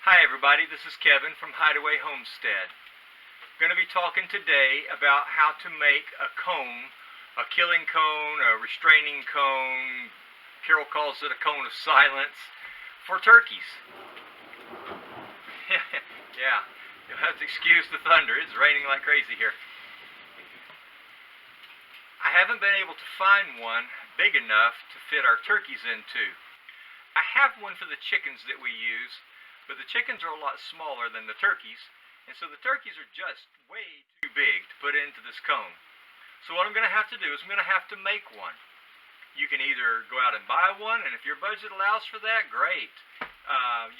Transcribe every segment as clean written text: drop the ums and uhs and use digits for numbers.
Hi everybody, this is Kevin from Hideaway Homestead. I'm going to be talking today about how to make a cone, a killing cone, a restraining cone, Carol calls it a cone of silence, for turkeys. Yeah, you'll have to excuse the thunder, it's raining like crazy here. I haven't been able to find one big enough to fit our turkeys into. I have one for the chickens that we use, but the chickens are a lot smaller than the turkeys, and so the turkeys are just way too big to put into this cone. So what I'm going to have to do is I'm going to have to make one. You can either go out and buy one, and if your budget allows for that, great.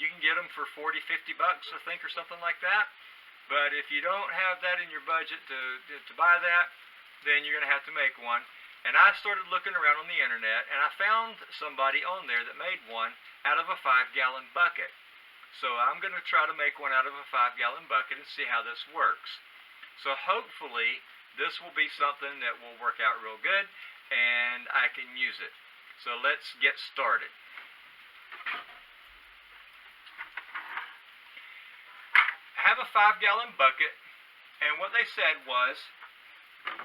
You can get them for 40, 50 bucks, I think, or something like that. But if you don't have that in your budget to buy that, then you're going to have to make one. And I started looking around on the internet, and I found somebody on there that made one out of a 5-gallon bucket. So I'm going to try to make one out of a 5-gallon bucket and see how this works. So hopefully this will be something that will work out real good and I can use it. So let's get started. I have a 5-gallon bucket, and what they said was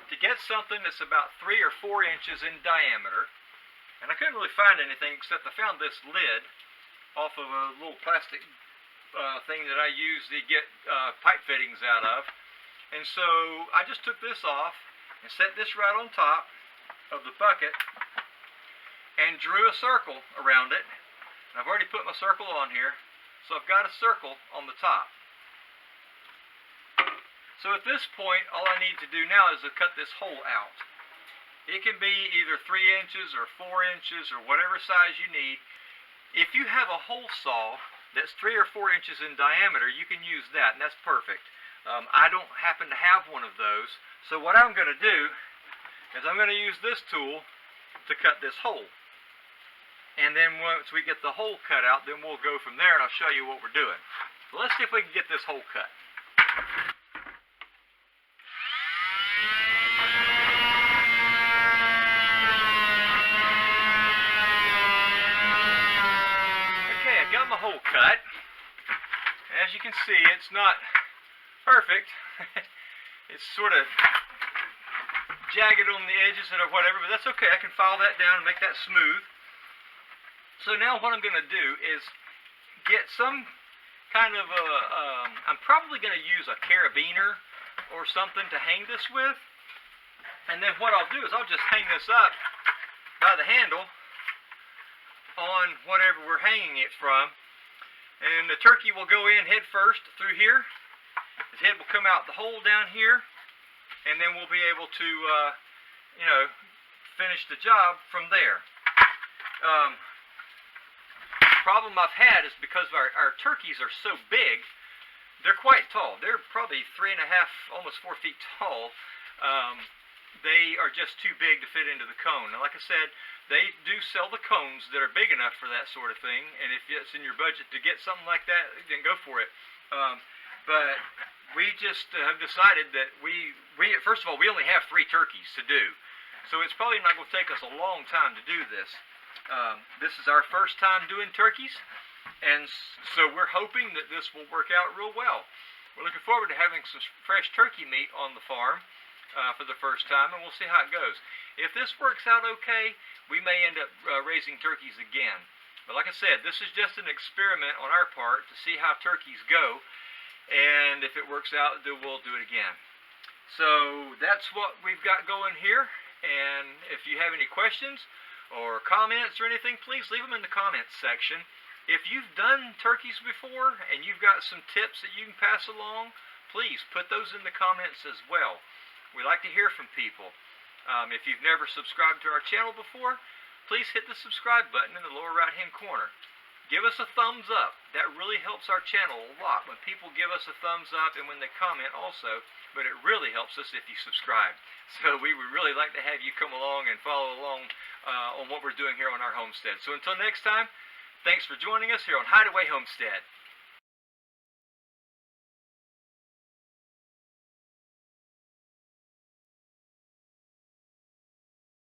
to get something that's about 3 or 4 inches in diameter, and I couldn't really find anything except I found this lid off of a little plastic thing that I use to get pipe fittings out of. And so I just took this off and set this right on top of the bucket and drew a circle around it. And I've already put my circle on here, so I've got a circle on the top. So at this point, all I need to do now is to cut this hole out. It can be either 3 inches or 4 inches or whatever size you need. If you have a hole saw that's 3 or 4 inches in diameter, you can use that, and that's perfect. I don't happen to have one of those, so what I'm going to do is I'm going to use this tool to cut this hole. And then once we get the hole cut out, then we'll go from there, and I'll show you what we're doing. So let's see if we can get this hole cut. Got my hole cut. As you can see, it's not perfect. It's sort of jagged on the edges or whatever, but that's okay. I can file that down and make that smooth. So now what I'm going to do is get some kind of a, I'm probably going to use a carabiner or something to hang this with. And then what I'll do is I'll just hang this up by the handle on whatever we're hanging it from, and the turkey will go in head first through here. His head will come out the hole down here, and then we'll be able to finish the job from there. The problem I've had is because our turkeys are so big, they're quite tall. They're probably 3.5, almost 4 feet tall. They are just too big to fit into the cone. And like I said, they do sell the cones that are big enough for that sort of thing, and if it's in your budget to get something like that, then go for it. But we just have decided that first of all, we only have 3 turkeys to do, so it's probably not going to take us a long time to do this. This is our first time doing turkeys, and so we're hoping that this will work out real well. We're looking forward to having some fresh turkey meat on the farm for the first time, and we'll see how it goes. If this works out okay, we may end up raising turkeys again. But like I said, this is just an experiment on our part to see how turkeys go, and if it works out, then we'll do it again. So that's what we've got going here, and if you have any questions or comments or anything, please leave them in the comments section. If you've done turkeys before and you've got some tips that you can pass along, please put those in the comments as well. We like to hear from people. If you've never subscribed to our channel before, please hit the subscribe button in the lower right hand corner. Give us a thumbs up. That really helps our channel a lot when people give us a thumbs up and when they comment also, but it really helps us if you subscribe. So we would really like to have you come along and follow along on what we're doing here on our homestead. So until next time, thanks for joining us here on Hideaway Homestead.